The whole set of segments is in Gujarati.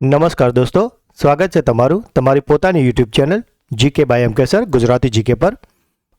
નમસ્કાર દોસ્તો, સ્વાગત છે તમારું તમારી પોતાની YouTube channel GK by M K sir Gujarati GK પર.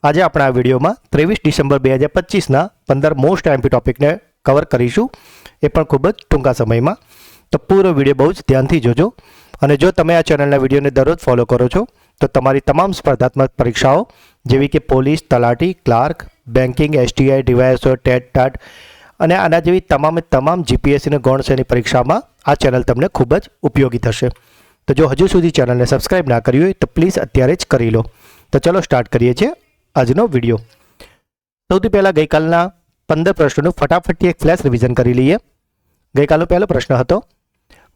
આજે આપણે આ વિડીયોમાં 23 ડિસેમ્બર 2025ના 15 મોસ્ટ આઈએમપી ટોપિકને કવર કરીશું, એ પણ ખૂબ જ ટૂંકા સમયમાં. તો પૂરો વિડીયો બહુ જ ધ્યાનથી જોજો. અને જો તમે આ ચેનલના વિડીયોને દરરોજ ફોલો કરો છો તો તમારી તમામ સ્પર્ધાત્મક પરીક્ષાઓ જેવી કે પોલીસ, તલાટી, clerk, banking, STI, DYSO, TET, TAT અને આના જેવી તમામ જીપીએસસીની ગૌણ શ્રેણી પરીક્ષામાં આ ચેનલ તમને ખૂબ જ ઉપયોગી થશે. તો જો હજુ સુધી ચેનલને સબસ્ક્રાઇબ ના કરી હોય તો પ્લીઝ અત્યારે જ કરી લો. તો ચલો સ્ટાર્ટ કરીએ છીએ આજનો વિડીયો. સૌથી પહેલાં ગઈકાલના 15 પ્રશ્નોનું ફટાફટથી એક ફ્લેશ રિવિઝન કરી લઈએ. ગઈકાલનો પહેલો પ્રશ્ન હતો,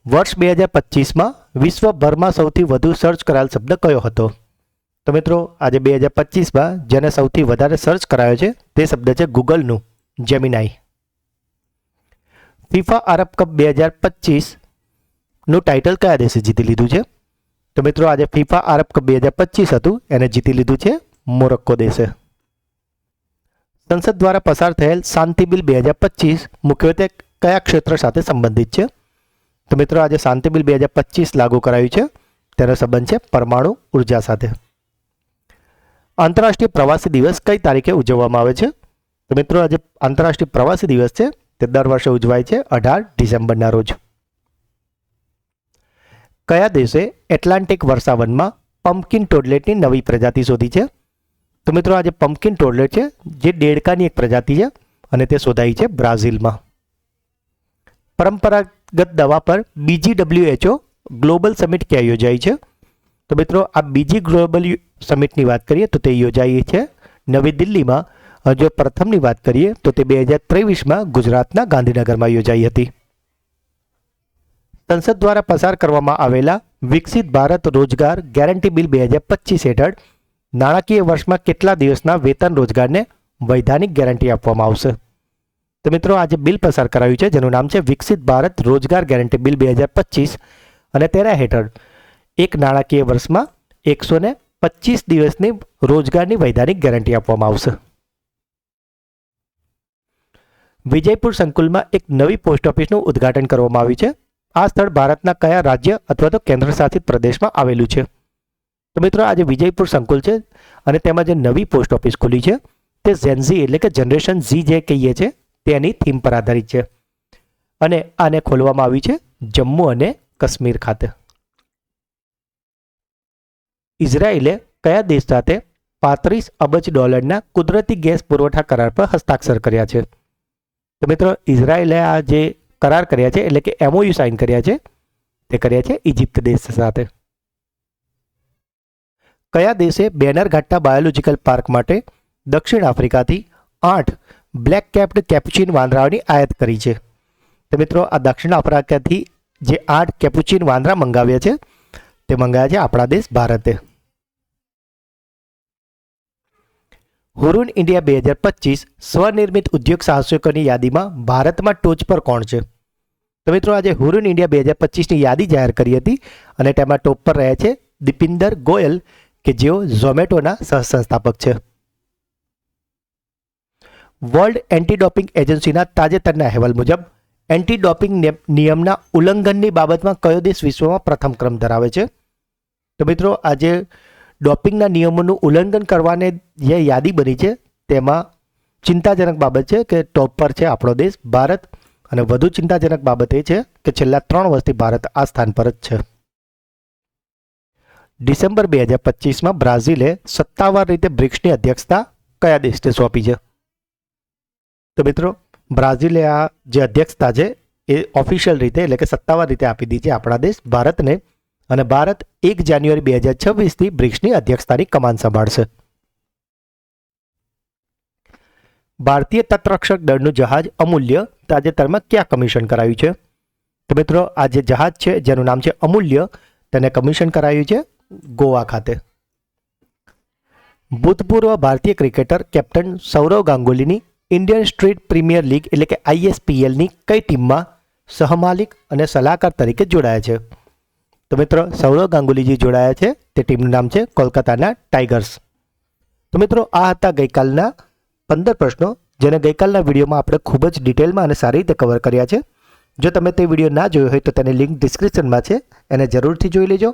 વર્ષ 2025માં વિશ્વભરમાં સૌથી વધુ સર્ચ કરાયેલ શબ્દ કયો હતો? તો મિત્રો આજે 2025માં જેને સૌથી વધારે સર્ચ કરાયો છે તે શબ્દ છે ગૂગલનું જેમિનાઈ. ફીફા આરબ કપ 2025નું ટાઇટલ કયા દેશે જીતી લીધું છે? તો મિત્રો આજે ફીફા આરબ કપ 2025 હતું, એને જીતી લીધું છે મોરોક્કો દેશે. સંસદ દ્વારા પસાર થયેલ શાંતિ બિલ 2025 મુખ્યત્વે કયા ક્ષેત્ર સાથે સંબંધિત છે? તો મિત્રો આજે શાંતિ બિલ 2025 લાગુ કરાયું છે, તેનો સંબંધ છે પરમાણુ ઉર્જા સાથે. આંતરરાષ્ટ્રીય પ્રવાસી દિવસ કઈ તારીખે ઉજવવામાં આવે છે? તો મિત્રો આજે આંતરરાષ્ટ્રીય પ્રવાસી દિવસ છે, તે દર વર્ષે ઉજવાય છે 18 ડિસેમ્બરના રોજ. કયા દેશે એટલાન્ટિક વર્ષાવનમાં પમ્પકિન ટોડલેટની નવી પ્રજાતિ શોધી છે? તો મિત્રો આજે પમ્પકિન ટોડલેટ છે જે દેડકાની એક પ્રજાતિ છે અને તે શોધાઈ છે બ્રાઝિલમાં. પરંપરાગત દવા પર બીજી WHO ગ્લોબલ સમિટ ક્યાં યોજાઈ છે? તો મિત્રો આ બીજી ગ્લોબલ સમિટની વાત કરીએ તો તે યોજાઈ છે નવી દિલ્હીમાં. જો પ્રથમની વાત કરીએ તો તે 2023માં ગુજરાતના ગાંધીનગરમાં યોજાઈ હતી. સંસદ દ્વારા પસાર કરવામાં આવેલા વિકસિત ભારત રોજગાર ગેરંટી બિલ 2025 હેઠળ નાણાકીય વર્ષમાં કેટલા દિવસના વેતન રોજગારને વૈધાનિક ગેરંટી આપવામાં આવશે? તો મિત્રો આજે બિલ પસાર કરાયું છે જેનું નામ છે વિકસિત ભારત રોજગાર ગેરંટી બિલ 2025 અને તેના હેઠળ એક નાણાકીય વર્ષમાં 125 દિવસની રોજગારની વૈધાનિક ગેરંટી આપવામાં આવશે. વિજયપુર સંકુલમાં એક નવી પોસ્ટ ઓફિસનું ઉદ્ઘાટન કરવામાં આવ્યું છે. આ સ્થળ ભારતના કયા રાજ્ય અથવા તો કેન્દ્રશાસિત પ્રદેશમાં આવેલું છે? તો મિત્રો આજે વિજયપુર સંકુલ છે અને તેમાં જે નવી પોસ્ટ ઓફિસ ખુલી છે તે ઝેનઝી એટલે કે જનરેશન ઝી જે કહીએ છીએ તેની થીમ પર આધારિત છે અને આને ખોલવામાં આવી છે જમ્મુ અને કાશ્મીર ખાતે. ઇઝરાયેલે કયા દેશ સાથે $35 અબજ કુદરતી ગેસ પુરવઠા કરાર પર હસ્તાક્ષર કર્યા છે? તો મિત્રો ઇઝરાયેલે આ જે કરાર કર્યા છે એટલે કે MOU સાઇન કર્યા છે તે કર્યા છે ઇજિપ્ત દેશ સાથે. કયા દેશે બેનરઘાટા બાયોલોજિકલ પાર્ક માટે દક્ષિણ આફ્રિકાથી 8 બ્લેક કેપ્ડ કેપ્યુચીન વાંદરાઓની આયાત કરી છે? તો મિત્રો આ દક્ષિણ આફ્રિકાથી જે 8 કેપ્યુચીન વાંદરા મંગાવ્યા છે તે મંગાવ્યા છે આપણા દેશ ભારતે. હુરુન ઇન્ડિયા 2025 સ્વનિર્મિત ઉદ્યોગ સાહસિકોની યાદીમાં ભારતમાં ટોચ પર કોણ છે? તો મિત્રો આજે હુરુન ઇન્ડિયા 2025ની યાદી જાહેર કરી હતી અને તેમાં ટોપ પર રહ્યા છે દીપિંદર ગોયલ કે જેઓ ઝોમેટોના સહસંસ્થાપક છે. વર્લ્ડ એન્ટી ડોપિંગ એજન્સીના તાજેતરના અહેવાલ મુજબ એન્ટી ડોપિંગ નિયમના ઉલ્લંઘનની બાબતમાં કયો દેશ વિશ્વમાં પ્રથમ ક્રમ ધરાવે છે? તો મિત્રો આજે ડોપિંગના નિયમોનું ઉલ્લંઘન કરવાને જે યાદી બની છે તેમાં ચિંતાજનક બાબત છે કે ટોપ પર છે આપણો દેશ ભારત, અને વધુ ચિંતાજનક બાબત એ છે કે છેલ્લા 3 વર્ષથી ભારત આ સ્થાન પર જ છે. ડિસેમ્બર 2025માં બ્રાઝિલે સત્તાવાર રીતે બ્રિક્સની અધ્યક્ષતા કયા દેશને સોંપી છે? તો મિત્રો બ્રાઝિલે આ જે અધ્યક્ષતા છે એ ઓફિશિયલ રીતે એટલે કે સત્તાવાર રીતે આપી દીધી છે આપણા દેશ ભારતને, અને ભારત 1 જાન્યુઆરી 2026થી બ્રિક્સની અધ્યક્ષતાની કમાન સંભાળશે. ભારતીય તટરક્ષક દળનું જહાજ અમૂલ્ય તાજેતરમાં ક્યાં કમિશન કરાયું છે? તો મિત્રો આ જે જહાજ છે જેનું નામ છે અમૂલ્ય તેને કમિશન કરાયું છે ગોવા ખાતે. ભૂતપૂર્વ ભારતીય ક્રિકેટર કેપ્ટન સૌરવ ગાંગુલીની ઇન્ડિયન સ્ટ્રીટ પ્રીમિયર લીગ એટલે કે ISPLની કઈ ટીમમાં સહમાલિક અને સલાહકાર તરીકે જોડાયા છે? તો મિત્રો સૌરવ ગાંગુલીજી જોડાયા છે તે ટીમનું નામ છે કોલકાતાના ટાઇગર્સ. તો મિત્રો આ હતા ગઈકાલના 15 પ્રશ્નો જેને ગઈકાલના વિડીયોમાં આપણે ખૂબ જ ડિટેલમાં અને સારી રીતે કવર કર્યા છે. જો તમે તે વિડીયો ના જોયો હોય તો તેની લિંક ડિસ્ક્રિપ્શનમાં છે, એને જરૂરથી જોઈ લેજો.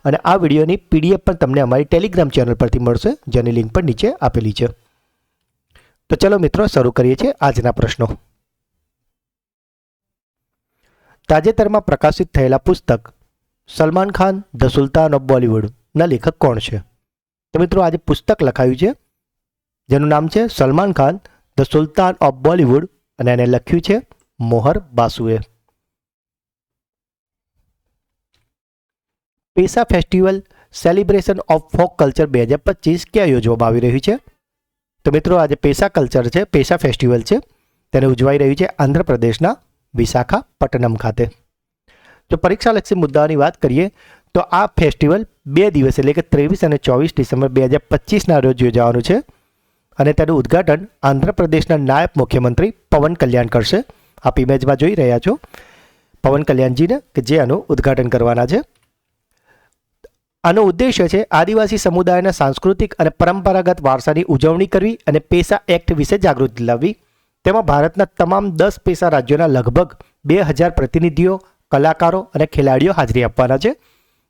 અને આ વિડીયોની PDF પણ તમને અમારી ટેલિગ્રામ ચેનલ પરથી મળશે, જેની લિંક પણ નીચે આપેલી છે. તો ચલો મિત્રો, શરૂ કરીએ છીએ આજના પ્રશ્નો. તાજેતરમાં પ્રકાશિત થયેલા પુસ્તક Salman Khan the sultan of બોલિવૂડના લેખક કોણ છે? તો મિત્રો, આજે પુસ્તક લખાયું છે જેનું નામ છે Salman Khan the sultan of Bollywood અને એને લખ્યું છે મોહર બાસુએ. પેસા festival celebration of folk culture 2025 ક્યાં યોજવામાં આવી રહ્યું છે? તો મિત્રો, આજે પેસા કલ્ચર છે, પેસા ફેસ્ટિવલ છે, તેને ઉજવાઈ રહ્યું છે આંધ્રપ્રદેશના વિશાખાપટ્ટનમ ખાતે. જો પરીક્ષાલક્ષી મુદ્દાઓની વાત કરીએ તો આ ફેસ્ટિવલ 2 દિવસ એટલે કે 23 અને 24 ડિસેમ્બર 2025ના રોજ યોજાવાનું છે અને તેનું ઉદ્ઘાટન આંધ્રપ્રદેશના નાયબ મુખ્યમંત્રી પવન કલ્યાણ કરશે. આપ ઇમેજમાં જોઈ રહ્યા છો પવન કલ્યાણજીને કે જે આનું ઉદ્ઘાટન કરવાના છે. આનો ઉદ્દેશ્ય છે આદિવાસી સમુદાયના સાંસ્કૃતિક અને પરંપરાગત વારસાની ઉજવણી કરવી અને પેસા એક્ટ વિશે જાગૃતિ લાવવી. તેમાં ભારતના તમામ 10 પેસા રાજ્યોના લગભગ 2000 પ્રતિનિધિઓ, કલાકારો અને ખેલાડીઓ હાજરી આપવાના છે.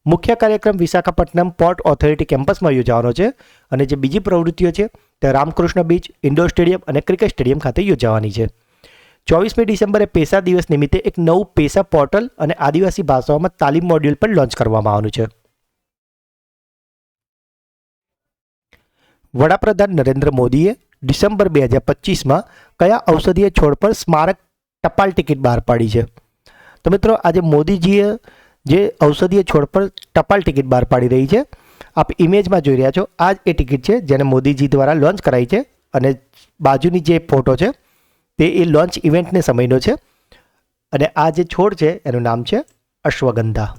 મુખ્ય કાર્યક્રમ વિશાખાપટ્ટનમ પોર્ટ ઓથોરિટી કેમ્પસમાં યોજાવાનો છે અને જે બીજી પ્રવૃત્તિઓ છે તે રામકૃષ્ણ બીચ, ઇન્ડોર સ્ટેડિયમ અને ક્રિકેટ સ્ટેડિયમ ખાતે યોજાવાની છે. 24મી ડિસેમ્બરે પેસા દિવસ નિમિત્તે એક નવું પેસા પોર્ટલ અને આદિવાસી ભાષાઓમાં તાલીમ મોડ્યુલ પણ લોન્ચ કરવામાં આવવાનું છે. વડાપ્રધાન નરેન્દ્ર મોદીએ ડિસેમ્બર 2025માં કયા ઔષધીય છોડ પર સ્મારક ટપાલ ટિકિટ બહાર પાડી છે? તો મિત્રો, આજે મોદીજીએ જે ઔષધીય છોડ પર ટપાલ ટિકિટ બહાર પાડી રહી છે, આપ ઇમેજમાં જોઈ રહ્યા છો, આ જ એ ટિકિટ છે જેને મોદીજી દ્વારા લોન્ચ કરાઈ છે અને બાજુની જે ફોટો છે તે એ લોન્ચ ઇવેન્ટને સમયનો છે અને આ જે છોડ છે એનું નામ છે અશ્વગંધા.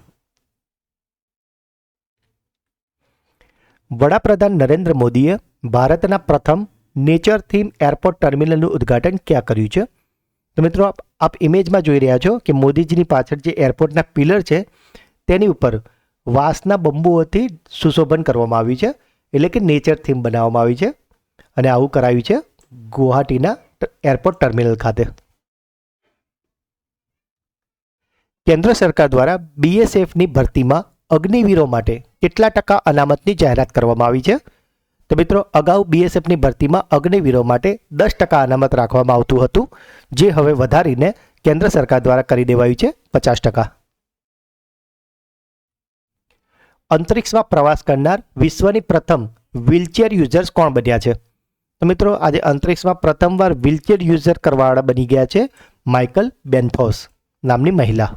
વડાપ્રધાન નરેન્દ્ર મોદીએ ભારતના પ્રથમ નેચર થીમ એરપોર્ટ ટર્મિનલનું ઉદ્ઘાટન ક્યાં કર્યું છે? તો મિત્રો, આપ ઇમેજમાં જોઈ રહ્યા છો કે મોદીજીની પાછળ જે એરપોર્ટના પિલર છે તેની ઉપર વાંસના બંબુઓથી સુશોભન કરવામાં આવ્યું છે, એટલે કે નેચર થીમ બનાવવામાં આવી છે અને આવું કરાયું છે ગુવાહાટીના એરપોર્ટ ટર્મિનલ ખાતે. કેન્દ્ર સરકાર દ્વારા BSFની ભરતીમાં અગ્નિવીરો માટે કેટલા ટકા અનામતની જાહેરાત કરવામાં આવી છે? તો મિત્રો, અગાઉ BSFની ભરતીમાં અગ્નિવીરો માટે 10% અનામત રાખવામાં આવતું હતું, જે હવે વધારીને કેન્દ્ર સરકાર દ્વારા કરી દેવાયું છે 50%. અંતરિક્ષમાં પ્રવાસ કરનાર વિશ્વની પ્રથમ વ્હીલચેર યુઝર્સ કોણ બન્યા છે? તો મિત્રો, આજે અંતરિક્ષમાં પ્રથમવાર વ્હીલચેર યુઝર કરવાવાળા બની ગયા છે માઇકલ બેન્થોસ નામની મહિલા.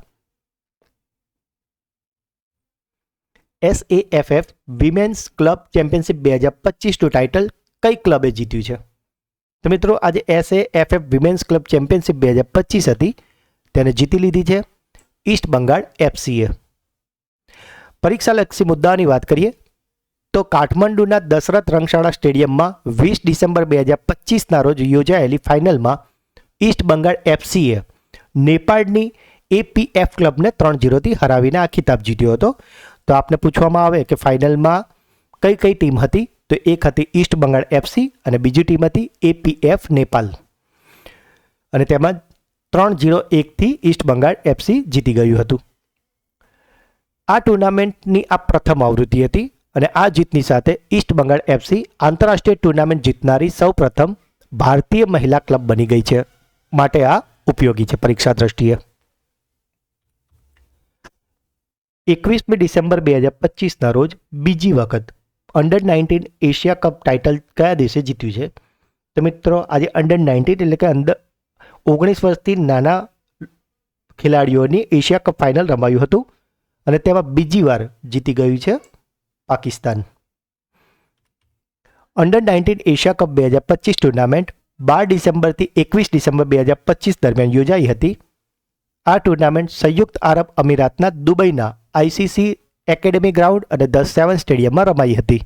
SAFF વિમેન્સ ક્લબ ચેમ્પિયનશિપ 2025નું ટાઇટલ કઈ ક્લબે જીત્યું છે? તો મિત્રો, આજે SAFF વિમેન્સ ક્લબ ચેમ્પિયનશિપ 2025 હતી તેને જીતી લીધી છે ઈસ્ટ બંગાળ FCએ. પરીક્ષાલક્ષી મુદ્દાઓની વાત કરીએ તો કાઠમંડુના દશરથ રંગશાળા સ્ટેડિયમમાં 20 ડિસેમ્બર 2025ના રોજ યોજાયેલી ફાઇનલમાં ઈસ્ટ બંગાળ FCએ નેપાળની APF ક્લબને 3-0થી હરાવીને આ ખિતાબ જીત્યો હતો. તો આપને પૂછવામાં આવે કે ફાઇનલમાં કઈ કઈ ટીમ હતી, તો એક હતી ઈસ્ટ બંગાળ FC અને બીજી ટીમ હતી APF નેપાલ અને તેમાં 3-0-1થી ઈસ્ટ બંગાળ FC જીતી ગયું હતું. આ ટુર્નામેન્ટની આ પ્રથમ આવૃત્તિ હતી અને આ જીતની સાથે ઈસ્ટ બંગાળ FC આંતરરાષ્ટ્રીય ટુર્નામેન્ટ જીતનારી સૌપ્રથમ ભારતીય મહિલા ક્લબ બની ગઈ છે, માટે આ ઉપયોગી છે પરીક્ષા દ્રષ્ટિએ. 21મી ડિસેમ્બર 2025ના રોજ બીજી વખત અંડર-19 એશિયા કપ ટાઇટલ કયા દેશે જીત્યું છે? તો મિત્રો, આજે અંડર-19 એટલે કે 19 વર્ષથી નાના ખેલાડીઓની એશિયા કપ ફાઇનલ રમાયું હતું અને તેમાં બીજી વાર જીતી ગયું છે Pakistan. Under nineteen Asia cup 2025 tournament 12 ડિસેમ્બરથી 21 ડિસેમ્બર 2025 દરમિયાન યોજાઈ હતી. આ ટુર્નામેન્ટ સંયુક્ત આરબ અમીરાતના દુબઈના ICC એકેડેમી ગ્રાઉન્ડ અને ધ સેવન સ્ટેડિયમમાં રમાઈ હતી.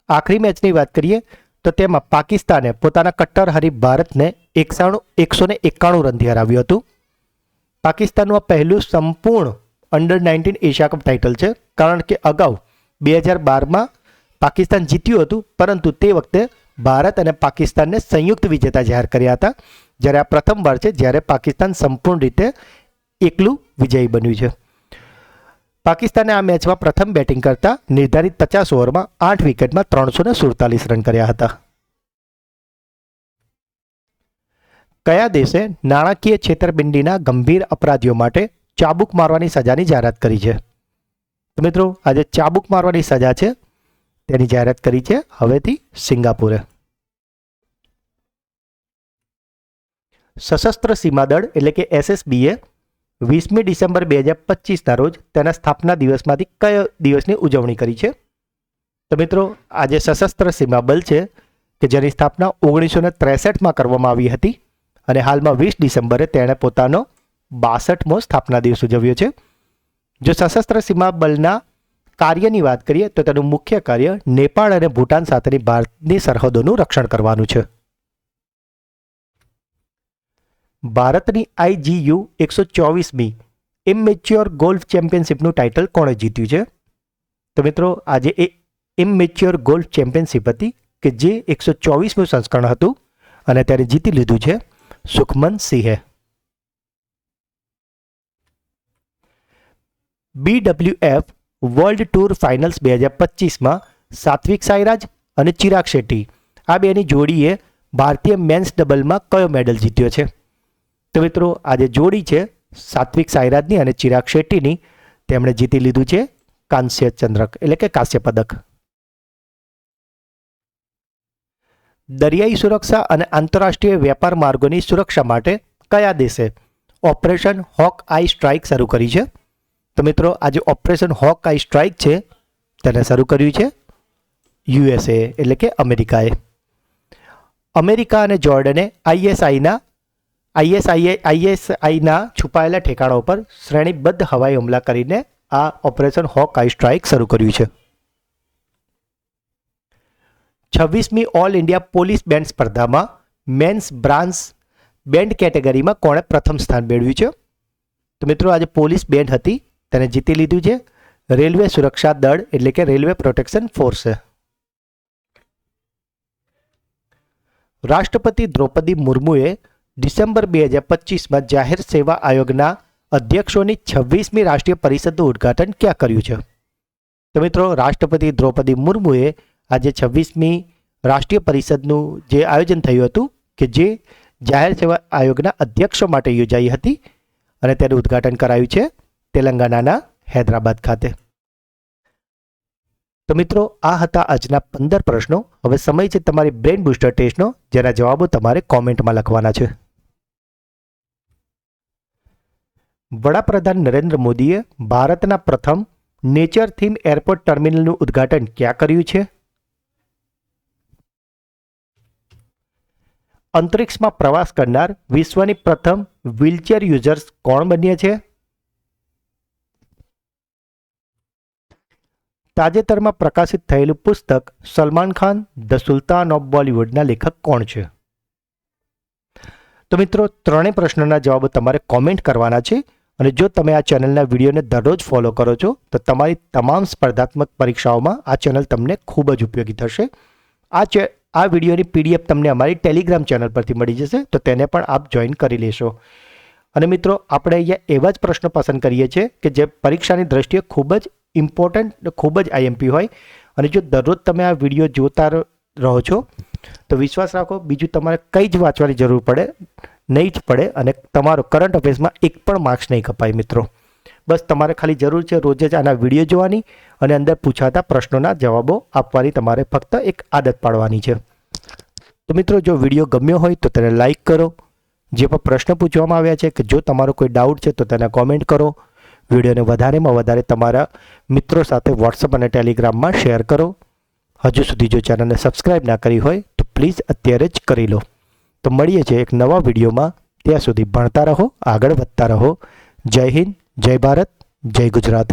આખરી મેચની વાત કરીએ તો તેમાં પાકિસ્તાને પોતાના કટ્ટર હરીફ ભારતને 191 રનથી હરાવ્યું હતું. પાકિસ્તાનનું આ પહેલું સંપૂર્ણ અંડર-19 એશિયા કપ ટાઇટલ છે, કારણ કે અગાઉ 2012માં પાકિસ્તાન જીત્યું હતું, પરંતુ તે વખતે ભારત અને પાકિસ્તાનને સંયુક્ત વિજેતા જાહેર કર્યા હતા, જ્યારે આ પ્રથમવાર છે જ્યારે પાકિસ્તાન સંપૂર્ણ રીતે એકલું વિજયી બન્યું છે. પાકિસ્તાને આ મેચમાં પ્રથમ બેટિંગ કરતા નિર્ધારિત 50 ઓવરમાં 8 વિકેટમાં 347 રન કર્યા હતા. કયા દેશે નાણાકીય છેતરપિંડીના ગંભીર અપરાધીઓ માટે ચાબુક મારવાની સજાની જાહેરાત કરી છે? તો મિત્રો, આજે ચાબુક મારવાની સજા છે તેની જાહેરાત કરી છે હવેથી સિંગાપુરે. સશસ્ત્ર સીમા દળ એટલે કે એસએસબીએ 20મી ડિસેમ્બર 2025ના રોજ તેના સ્થાપના દિવસમાંથી કયા દિવસની ઉજવણી કરી છે? તો મિત્રો, આજે સશસ્ત્ર સીમા બળ છે કે જેની સ્થાપના 1963માં કરવામાં આવી હતી અને હાલમાં 20 ડિસેમ્બરે તેણે પોતાનો 62મો સ્થાપના દિવસ ઉજવ્યો છે. જો સશસ્ત્ર સીમા બળના કાર્યની વાત કરીએ તો તેનું મુખ્ય કાર્ય નેપાળ અને ભૂટાન સાથેની ભારતની સરહદોનું રક્ષણ કરવાનું છે. ભારતની IGU 124મી ઇમેચ્યોર ગોલ્ફ ચેમ્પિયનશિપનું ટાઇટલ કોણે જીત્યું છે? તો મિત્રો, આજે એ ઇમેચ્યોર ગોલ્ફ ચેમ્પિયનશિપ હતી કે જે 124મું સંસ્કરણ હતું અને તેને જીતી લીધું છે સુખમન સિંહે. BWF વર્લ્ડ ટૂર ફાઇનલ્સ 2025માં સાત્વિક સાઈરાજ અને ચિરાગ શેટ્ટી આ બેની જોડીએ ભારતીય મેન્સ ડબલમાં કયો મેડલ જીત્યો છે? તો મિત્રો, આજે જોડી છે સાત્વિક સાઈરાજની અને ચિરાગ શેટ્ટીની. તેમણે જીતી લીધું છે કાંસ્ય ચંદ્રક એટલે કે કાંસ્ય પદક. દરિયાઈ સુરક્ષા અને આંતરરાષ્ટ્રીય વેપાર માર્ગોની સુરક્ષા માટે કયા દેશે ઓપરેશન હોક આઈ સ્ટ્રાઇક શરૂ કરી છે? તો મિત્રો, આજે ઓપરેશન હોક આઈ સ્ટ્રાઇક છે તેને શરૂ કર્યું છે USA એટલે કે અમેરિકાએ. અમેરિકા અને જોર્ડને ISIના છુપાયેલા ઠેકાણાઓ પર શ્રેણીબદ્ધ હવાઈ હુમલા કરીને આ ઓપરેશન હોક આઈ સ્ટ્રાઇક શરૂ કર્યું છે. 26મી ઓલ ઇન્ડિયા પોલીસ બેન્ડ સ્પર્ધામાં મેન્સ બ્રાન્ચ બેન્ડ કેટેગરીમાં કોણે પ્રથમ સ્થાન મેળવ્યું છે? તો મિત્રો, આજે પોલીસ બેન્ડ હતી તેને જીતી લીધું છે રેલવે સુરક્ષા દળ એટલે કે રેલવે પ્રોટેક્શન ફોર્સે. રાષ્ટ્રપતિ દ્રૌપદી મુર્મુએ ડિસેમ્બર 2025માં જાહેર સેવા આયોગના અધ્યક્ષોની 26મી રાષ્ટ્રીય પરિષદનું ઉદ્ઘાટન ક્યાં કર્યું છે? તો મિત્રો, રાષ્ટ્રપતિ દ્રૌપદી મુર્મુએ આજે 26મી રાષ્ટ્રીય પરિષદનું જે આયોજન થયું હતું કે જે જાહેર સેવા આયોગના અધ્યક્ષો માટે યોજાઈ હતી અને તેનું ઉદ્ઘાટન કરાયું છે તેલંગાણાના હૈદરાબાદ ખાતે. તો મિત્રો, આ હતા આજના 15 પ્રશ્નો. હવે સમય છે તમારી બ્રેઇન બૂસ્ટર ટેસ્ટનો, જેના જવાબો તમારે કોમેન્ટમાં લખવાના છે. વડાપ્રધાન નરેન્દ્ર મોદીએ ભારતના પ્રથમ નેચર થીમ એરપોર્ટ ટર્મિનલનું ઉદ્ઘાટન ક્યાં કર્યું છે? અંતરિક્ષમાં પ્રવાસ કરનાર વિશ્વની પ્રથમ વ્હીલચેર યુઝર્સ કોણ બન્યા છે? તાજેતરમાં પ્રકાશિત થયેલું પુસ્તક Salman Khan the sultan of બોલિવૂડના લેખક કોણ છે? તો મિત્રો, ત્રણેય પ્રશ્નોના જવાબો તમારે કોમેન્ટ કરવાના છે અને જો તમે આ ચેનલના વિડીયોને દરરોજ ફોલો કરો છો તો તમારી તમામ સ્પર્ધાત્મક પરીક્ષાઓમાં આ ચેનલ તમને ખૂબ જ ઉપયોગી થશે. આ વિડીયોની PDF તમને અમારી ટેલિગ્રામ ચેનલ પરથી મળી જશે, તો તેને પણ આપ જોઈન કરી લેશો. અને મિત્રો, આપણે અહીંયા એવા જ પ્રશ્નો પસંદ કરીએ છીએ કે જે પરીક્ષાની દ્રષ્ટિએ ખૂબ જ ઇમ્પોર્ટન્ટ, ખૂબ જ IMP હોય. અને જો દરરોજ તમે આ વિડીયો જોતા રહો છો તો વિશ્વાસ રાખો બીજું તમારે કંઈ જ વાંચવાની જરૂર નહીં જ પડે અને તમારો કરંટ અફેર્સમાં એક પણ માર્ક્સ નહીં કપાય. મિત્રો, બસ તમારે ખાલી જરૂર છે રોજ જ આના વિડીયો જોવાની અને અંદર પૂછાતા પ્રશ્નોના જવાબો આપવાની તમારે ફક્ત એક આદત પાડવાની છે. તો મિત્રો, જો વિડીયો ગમ્યો હોય તો તેને લાઈક કરો. જે પણ પ્રશ્ન પૂછવામાં આવ્યા છે કે જો તમારો કોઈ ડાઉટ છે તો તેને કોમેન્ટ કરો. વિડીયોને વધારેમાં વધારે તમારા મિત્રો સાથે WhatsApp અને ટેલિગ્રામમાં શેર કરો. હજુ સુધી જો ચેનલને સબસ્ક્રાઈબ ના કરી હોય તો પ્લીઝ અત્યારે જ કરી લો. તો મળીએ છીએ એક નવા વિડીયોમાં. ત્યાં સુધી ભણતા રહો, આગળ વધતા રહો. જય હિન્દ, જય ભારત, જય ગુજરાત.